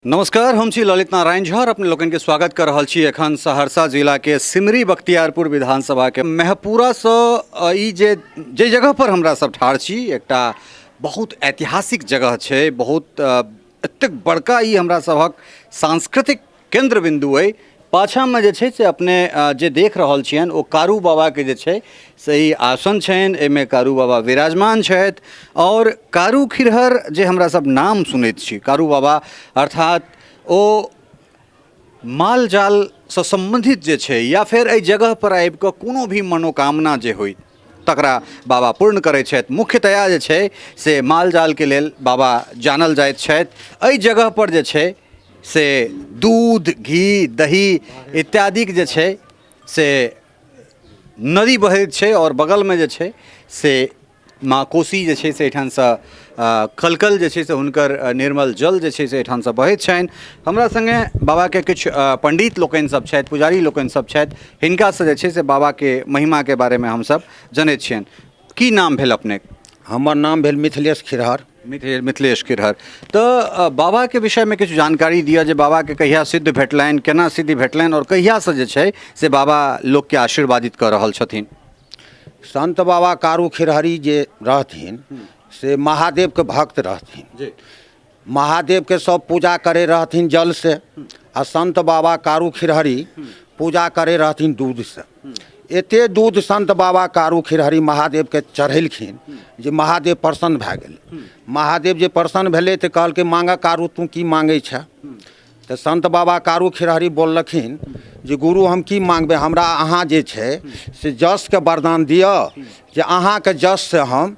नमस्कार, हम छी ललित नारायण झा और अपने लोगन के स्वागत कर रहल छी एखन सहरसा जिला के सिमरी बख्तियारपुर विधानसभा के महपुरा से ई जे जगह पर हमरा सब ठाढ़ छी एकटा बहुत ऐतिहासिक जगह छै। बहुत एतेक बड़का ई हमरा सभक सांस्कृतिक केंद्र बिंदु अइ। पाछा में जे छै से अपने जे देख रहल छियन ओ कारू बाबा के जे छै से ई आसन छनि, एमे कारू बाबा विराजमान छथि। और कारू खिरहर जे हमरा सब नाम सुनैत छी, कारू बाबा अर्थात ओ माल जाल से संबंधित जे छै या फिर एहि जगह पर आबि कऽ कोनो भी मनोकामना जे होय तकरा बाबा पूर्ण करै छथि। मुख्यतया जे छै से माल जाल के लेल बाबा जानल जाइत छथि। एहि जगह पर जे छै से दूध, घी, दही इत्यादि जे छै से नदी बहैत छै और बगल में जे छै से माँ कोसी जे छै से एहिठाम से कलकल जे छै से हुनकर निर्मल जल जे छै से एहिठाम से बहैत छनि। हमरा संगे बाबा के किछु पंडित लोकनि सब छथि, पुजारी लोकनि सब छथि, हिनका से जे छै से बाबा के महिमा के बारे में हम सब जनैत छियनि। की नाम भेल अपने? हमर नाम भेल मिथिलेश खिरहर। मिथिलेश खिरहर। तो बाबा के विषय में किछु जानकारी दिया जे बाबा के कहिया सिद्ध भेटलनि, केना सिद्धि भेटलनि और कहिया से जे छै से बाबा लोक के आशीर्वादित कर रहल छथिन। संत बाबा कारू खिरहरी जे रहथिन से महादेव के भक्त रहथिन जी। महादेव के सब पूजा करे रहथिन जल से, आ संत बाबा कारू खिरहरी पूजा करे रहथिन दूध से। एते दूध संत बाबा कारू खिरहरी महादेव के चढ़ेलखिन जे महादेव प्रसन्न भए गेल। महादेव जे प्रसन्न भेले तो कहलकै मांगा कारू तू की मांगे छ? तो संत बाबा कारू खिरहरी बोललखिन जे गुरु हम की मांगबे, हमरा अहाँ जे छै से जस के वरदान दिअ जे अहाँ के जस से हम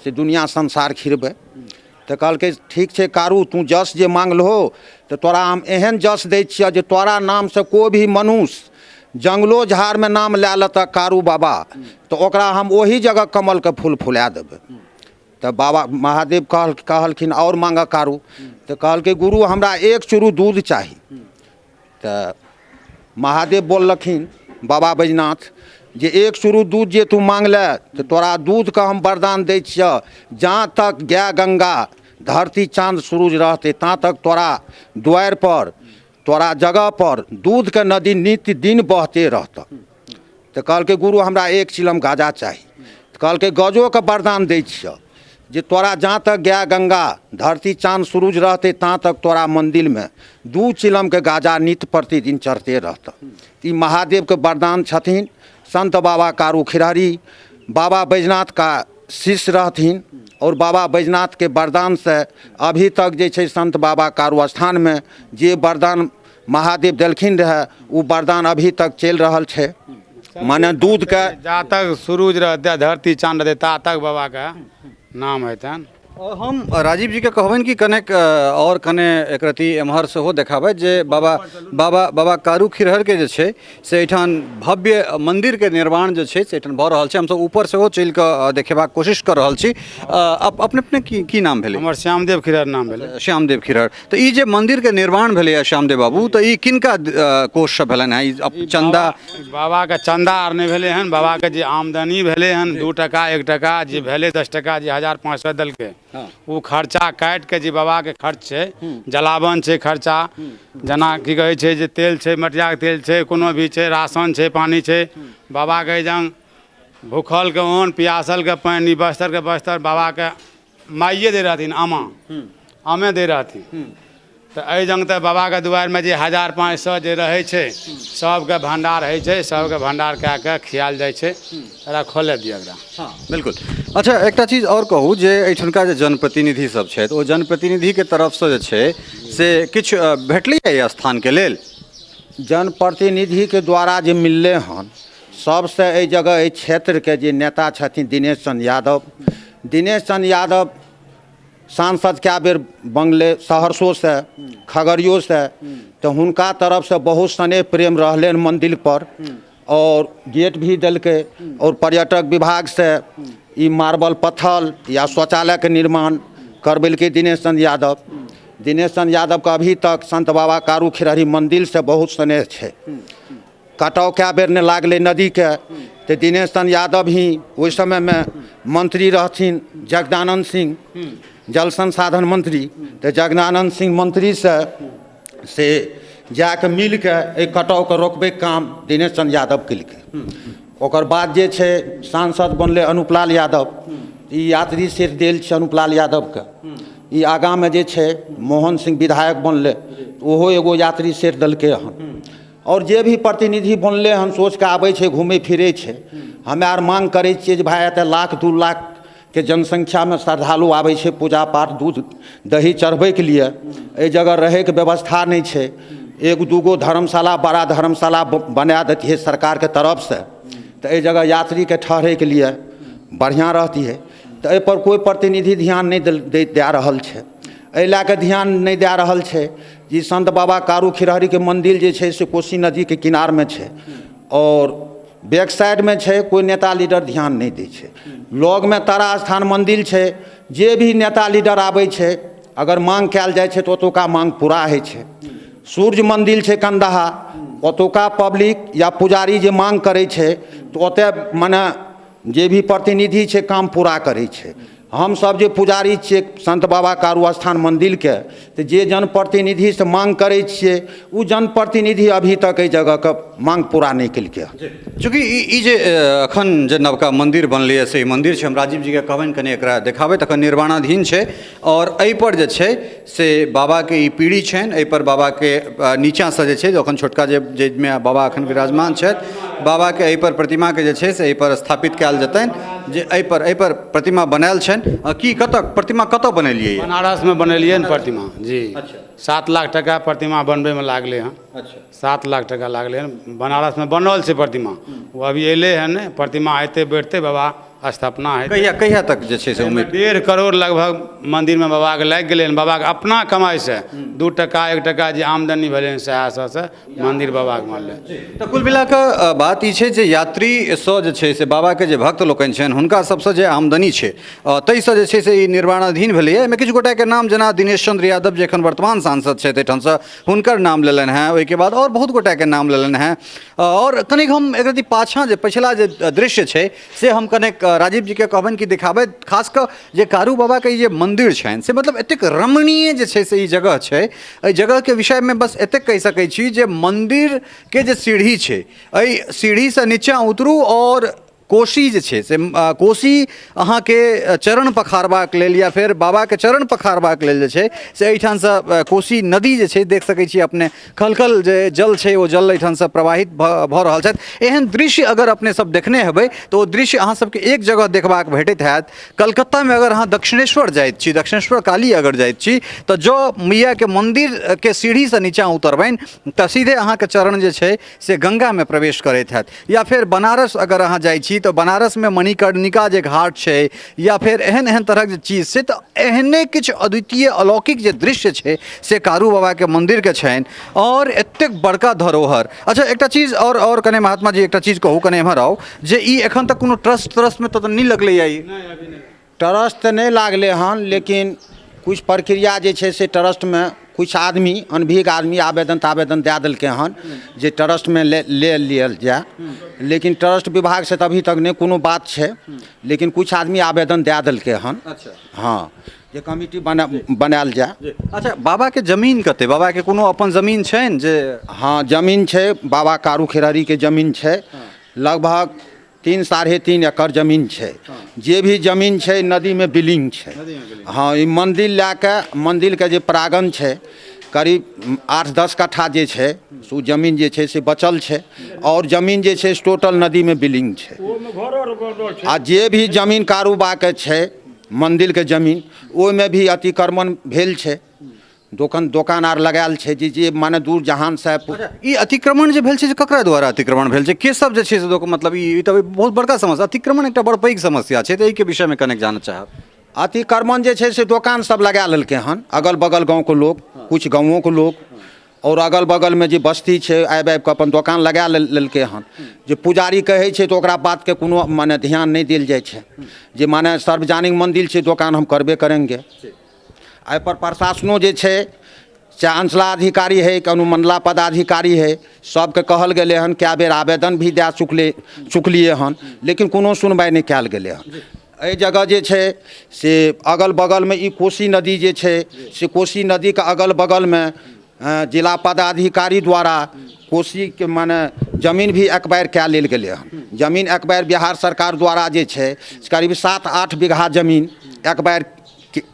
से दुनिया संसार खिरबै। तो कहलकै ठीक छै कारू तू जस जे मांगलहो तो तोरा हम एहन जस दै छियै जे तोरा नाम से कोई भी मनुष्य जंगलो झाड़ में नाम लै लेता कारू बाबा तो ओकरा हम वही जगह कमल के फूल फुला देबै। तो बाबा महादेव कहलखिन और मांगा कारू। तो कहलकै गुरु हमरा एक चुरू दूध चाही। तो महादेव बोललखिन बाबा बैजनाथ जे एक चुरू दूध जे तू मांगले तो तोरा दूध का हम वरदान दै छियै, जहाँ तक गाय गंगा धरती चाँद सूरज रहते ता तक तोरा द्वार पर तोरा जगह पर दूध के नदी नित्य दिन बहते रहता। तो कहलकै गुरु हमरा एक चिलम गाजा चाही। तो कहलकै गजो के वरदान दै छियै जे तोरा जहाँ तक गाय गंगा धरती चाँद सूरज रहते ता तक तोरा मंदिर में 2 चिलम के गाजा नित्य प्रतिदिन चढ़ते रहता। ई महादेव के वरदान छथिन। संत बाबा कारू खिरहरी बाबा बैजनाथ का शिष्य रहथिन और बाबा बैजनाथ के वरदान से अभी तक जे छै संत बाबा कारू स्थान में जे वरदान महादेव देलखिन रहे वो वरदान अभी तक चल रहल छै। माने दूध के जहाँ तक सूरज रहते धरती चाँद रहते ता तक बाबा का नाम हेतन। हम राजीव जी के कहबनि कि कनेक और कने एक रति एम्हर सेहो देखाबै जे बाबा कारू खिरहर के जे छै से एहिठाम भव्य मंदिर के निर्माण जे छै से एहिठाम भऽ रहल छै। हमसब ऊपर सेहो चलि कऽ देखेबाक कोशिश कर रहल छी। अपने की नाम भेलै? हमर श्यामदेव खिरहर नाम भेलै। श्यामदेव खिरहर। तो ई जे मंदिर के निर्माण भेलै श्यामदेव बाबू, तो ई किनका कोष से भेलनि हैं? ई चंदा बाबा के चंदा आर नहीं भेले हन, बाबा के जे आमदनी भेले हन 2 टका 1 टका जे भेले 10 टका जे 1500 देलकै वो खर्चा काट के जे बाबा के खर्च छै, जलावन छै खर्चा, जना की कहे छै जे तेल छै, मटिया के तेल छै, कोनो भी छै, राशन छै, पानी छै, बाबा के जंग भूखल के अन्न, प्यासल के पानी, बस्तर के बस्तर बाबा के माइये दे रहथिन, आमे दे रहथिन। तो एहि जंग तो बाबा के दुआर में जे 1500 जे रहे छै सबके भंडार है छै, सबके भंडार कए के खियाल जाय छै। एकरा खोले दिया एकरा। हाँ बिल्कुल। अच्छा एकटा चीज और कहू जे एहिठुनका जे जनप्रतिनिधि सब छथि ओ जनप्रतिनिधि के तरफ से जे छै से किछु भेटलैए एहि स्थान के लेल? जनप्रतिनिधि के द्वारा जे मिलले हन सबसे एहि जगह एहि क्षेत्र के जे नेता छथिन दिनेश चंद्र यादव। दिनेश चंद्र यादव सांसद कए बेर बंगले सहरसो से खगड़ियो से, तो हुनका तरफ से बहुत स्नेह प्रेम रहले मंदिर पर और गेट भी दिलके और पर्यटक विभाग से ई मार्बल पत्थर या शौचालय के निर्माण करवेलके दिनेश चंद्र यादव। दिनेश चंद्र यादव का अभी तक संत बाबा कारू खिरहरी मंदिर से बहुत स्नेह है। कटाव कए बेर ने लागले नदी के, तो दिनेश चंद्र यादव ही उस समय में मंत्री रहथिन जगदानंद सिंह जल संसाधन मंत्री तो जगनानंद सिंह मंत्री से जाके मिल के एहि कटाव के रोकबे के काम दिनेश चंद्र यादव केलकै। ओकर बाद जे छै सांसद बनले अनुपलाल यादव, ई यात्री शेर देल छै अनुपलाल यादव के। ई आगाँ में जे छै मोहन सिंह विधायक बनले, ओहो एगो यात्री शेर देलकै हन। और जे भी प्रतिनिधि बनले हन सोच के आबै छै, घूमै फिरै छै। हमे आर मांग करै छियै जे भाई एतऽ 1-2 लाख के जनसंख्या में श्रद्धालु आबै छै पूजा पाठ दूध दही चढ़बै के लिए। एहि जगह रहै के व्यवस्था नहीं छै। 1-2 धर्मशाला, बड़ा धर्मशाला बना देती है सरकार के तरफ से, तो एहि जगह यात्री के ठहरे के लिए बढ़िया रहती है। तो एहि पर कोई प्रतिनिधि ध्यान नहीं दे रहल छै। एहि लए के ध्यान नहीं दे रहल छै। जी संत बाबा कारू खिरहरी के मंदिर जे छै से कोसी नदी के किनार में छै और बैक साइड में छै, कोई नेता लीडर ध्यान नहीं दै छै। लग में तारा स्थान मंदिर छै, जे भी नेता लीडर आबै छै अगर मांग कयल जाइ छै तो ओतुका मांग पूरा होइ छै। सूर्य मंदिर छै कंदहा, ओतुका पब्लिक या पुजारी जे मांग करै छै तो ओतऽ मने जे भी प्रतिनिधि छै काम पूरा करै छै। हम सब जे पुजारी छियै संत बाबा कारू स्थान मंदिर के, तो जे जनप्रतिनिधि से मांग करै छियै उ जनप्रतिनिधि अभी तक एहि जगह के मांग पूरा नहीं केलकै। चूँकि ई जे अखन जे नवका मंदिर बनलै से मंदिर छै, हम राजीव जी के कहबनि कनि एकरा देखाबै, तखन निर्माणाधीन छै और एहि पर जे छै से बाबा के ई पीढ़ी छनि। एहि पर बाबा के नीचाँ से जे छै अखन छोटका जेमे बाबा अखन विराजमान छथि, बाबा के एहि पर प्रतिमा के जे छै से एहि पर स्थापित कयल जेतनि। जे एहि पर प्रतिमा बनायल छनि। की कतऽ प्रतिमा कतऽ बनेलियै? बनारस में बनेलिए न प्रतिमा जी। अच्छा। 7 लाख टका प्रतिमा बनबे में लागले हैं। अच्छा। 7 लाख टका लागले हैं। बनारस में बनल छै प्रतिमा, वो अभी अयले हैं ने। प्रतिमा अयते बैठते बाबा स्थापना है। कहिया तक जे छै से उम्मीद? 1.5 करोड़ लगभग मंदिर में बाबा के लागि गेलै। बाबा के अपना कमाई से 2 टका 1 टका जे आमदनी भेलै सएह से मंदिर बाबा के बनलै। तऽ कुल मिला कऽ बात ई छै जे यात्री सँ जे छै से बाबा के जे भक्त लोकनि छनि हुनका सबसँ जे आमदनी छै ताहिसँ जे छै से ई निर्माणाधीन भेलैए। एहिमे किछु गोटाके नाम जेना दिनेश चंद्र यादव जे एखन वर्तमान सांसद छथि एहिठामसँ, हुनकर नाम लेलनि हैं। ओहिके बाद और बहुत गोटाके नाम लेलनि हैं। और कनिक हम एक रत्ती पाछाँ जे पछिला जे दृश्य छै से हम कनिक राजीव जी के कहबनि कि दिखाबै। खास कऽ जे कारू बाबा के जे मंदिर छनि से मतलब एतेक रमणीय जे छै से ई जगह छै। एहि जगह के विषय में बस एतेक कहि सकै छी जे मंदिर के जे सीढ़ी छै, एहि सीढ़ी से नीचाँ उतरू और कोशी जे छै से कोशी अहाँके चरण पखारबाक लेल या फिर बाबा के चरण पखारबाक लेल जे छै से एहिठामसँ कोशी नदी जे छै देख सकै छी अपने, खलखल जे जल छै ओ जल एहिठामसँ प्रवाहित भऽ रहल छथि। एहन दृश्य अगर अपने सब देखने हेबै तो ओ दृश्य अहाँ सबके एक जगह देखबाक भेटैत हैत। कलकत्ता में अगर अहाँ दक्षिणेश्वर जाइत छी, दक्षिणेश्वर काली अगर जाइत छी तऽ जो मैया के मंदिर के सीढ़ी से नीचाँ उतरबनि तऽ सीधे अहाँके चरण जे छै से गंगा में प्रवेश करैत हैत। या फिर बनारस अगर अहाँ जाइ छी तो बनारस में मणिकर्णिका जे घाट छै या फिर एहन एहन तरह के चीज छै, तो एहने किछु अद्वितीय अलौकिक जे दृश्य छै से कारू बाबा के मंदिर के छनि और एतेक बड़का धरोहर। अच्छा एकटा चीज और कने महात्मा जी एकटा चीज कहू, कने एम्हर आउ, जे ई एखन तक कोनो ट्रस्ट में तो नहीं लगलै ई? ट्रस्ट तो नहीं लागले हन, लेकिन कुछ प्रक्रिया जे छै से ट्रस्ट में कुछ आदमी अनभिज्ञ आदमी आवेदन दे देलकै हन जे ट्रस्ट में ले लियल जाए। लेकिन ट्रस्ट विभाग से तो अभी तक नहीं कोनो बात छै, लेकिन कुछ आदमी आवेदन दे देलकै हन। अच्छा। हाँ, जे कमिटी बनायल जाए। अच्छा, बाबा के जमीन कते? बाबा के कोनो अपन जमीन छनि जे? हाँ, जमीन छै। बाबा कारू खिरहरी के जमीन छै, लगभग 3-3.5 एकड़ जमीन छै। जे भी जमीन छै नदी में बिलिंग छै। हाँ, ई मंदिर लए के मंदिर के जे प्रांगण छै करीब 8-10 कट्ठा जे छै ओ जमीन जे छै से बचल छै और जमीन जे छै टोटल नदी में बिलिंग छै। आ जे भी जमीन कारोबार के छै मंदिर के जमीन, ओहिमे भी अतिक्रमण भेल छै। दोकान आर लगायल छै जे माने दूर जहान से। ई अतिक्रमण जे भेल छै से ककरा द्वारा अतिक्रमण भेल छै? के सब जे छै से मतलब ई तऽ बहुत बड़का समस्या, अतिक्रमण एकटा बड़ पैघ समस्या छै, तऽ एहि के विषय में कनेक जानऽ चाहब। अतिक्रमण जे छै से दोकान सब लगा लेलकै हन, अगल बगल गाँव के लोग, कुछ गाँवों के लोग और अगल बगल में जे बस्ती छै आबि के अपन दोकान लगा लेलकै हन। जे पुजारी कहै छै तो ओकरा बात के कोनो माने ध्यान नहीं देल जाइ छै। जे माने सार्वजनिक मंदिर छै, दोकान हम करबे करेंगे। एहि पर प्रशासनो जे छै, चाहे अंचलाधिकारी है कि अनुमंडला पदाधिकारी है, सबके कहल गेलै हन, कए बेर आवेदन भी दे चुकलिए हन, लेकिन कोनो सुनवाई नहीं कयल गेलै हन। एहि जगह जे छै से अगल बगलमे ई कोशी नदी जे छै से कोशी नदीके अगल बगलमे जिला पदाधिकारी द्वारा कोशीके माने जमीन भी एक्वायर कए लेल गेलै हन। जमीन एक्वायर बिहार सरकार द्वारा जे छै करीब 7-8 बीघा जमीन एक्वायर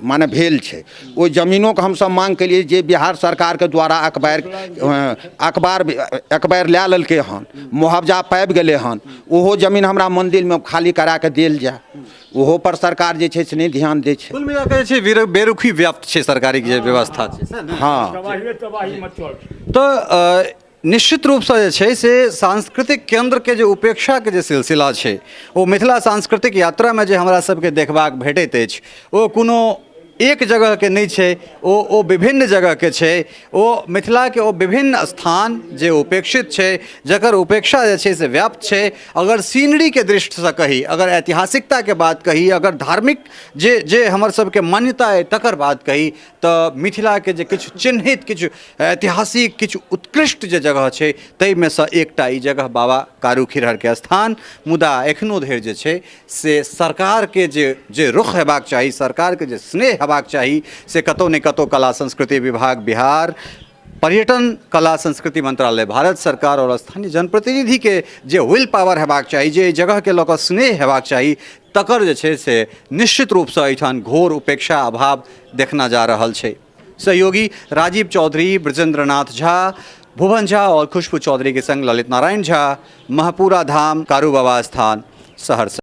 माने भेल छै। ओहि जमीनोके हमसब मांग केलिए जे बिहार सरकारके द्वारा एक्वायर लए लेलकै हन, मुआवजा पाबि गेलै हन, ओहो जमीन हमरा मन्दिरमे खाली करा कऽ देल जाय। ओहो पर सरकार जे छै से नहीं ध्यान दै छै। कुल मिला के जे छै बेरुखी व्याप्त छै सरकारी जे व्यवस्था छै। हाँ तो निश्चित रूपसँ जे छै से सांस्कृतिक केंद्रके जे उपेक्षाके जे सिलसिला छै ओ मिथिला सांस्कृतिक यात्रामे जे हमरा सबके देखबाक भेटैत अछि ओ कोनो एक जगहके नहीं छै, ओ विभिन्न जगहके छै। ओ मिथिलाके ओ विभिन्न स्थान जे उपेक्षित छै, जकर उपेक्षा जे छै से व्याप्त छै। अगर सीनरीके दृष्टिसँ कही, अगर ऐतिहासिकताके बात कही, अगर धार्मिक जे हमर सबके मान्यता अइ तकर बात कही तऽ मिथिलाके जे किछु चिन्हित, किछु ऐतिहासिक, किछु उत्कृष्ट जे जगह छै ताहिमे सँ एकटा ई जगह बाबा कारू खिरहरके स्थान। मुदा एखनो धरि जे छै से सरकारके जे रुख हेबाक चाही, सरकारके जे स्नेह हेबाक चाही से कतौ ने कतौ कला संस्कृति विभाग बिहार, पर्यटन कला संस्कृति मंत्रालय भारत सरकार और स्थानीय जनप्रतिनिधि के जे विल पावर हेबाक चाही, जे जगह के लऽ कऽ स्नेह हेबाक चाही, तकर जे छै से निश्चित रूपसँ एहिठाम घोर उपेक्षा अभाव देखना जा रहल छै। सहयोगी राजीव चौधरी, ब्रजेंद्र नाथ झा, भुवन झा और खुशबू चौधरी के संग ललित नारायण झा, महपूरा धाम कारू बाबा स्थान, सहरसा।